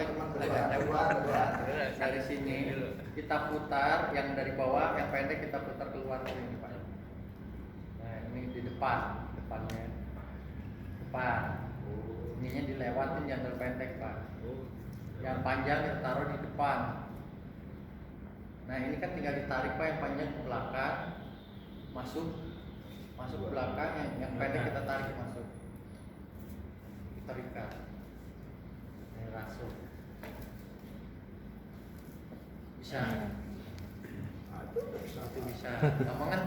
apa agak lewat dari sini kita putar, yang dari bawah yang pendek kita putar keluar sini Pak. Nah ini di depannya depan. Ininya dilewatin yang terpendek Pak. Yang panjang kita taruh di depan. Nah ini kan tinggal ditarik Pak, yang panjang ke belakang, masuk ke belakang, yang pendek kita tarik masuk. Kita ikat. Ini rasuk. Bisa. Itu bisa. Ngomong kan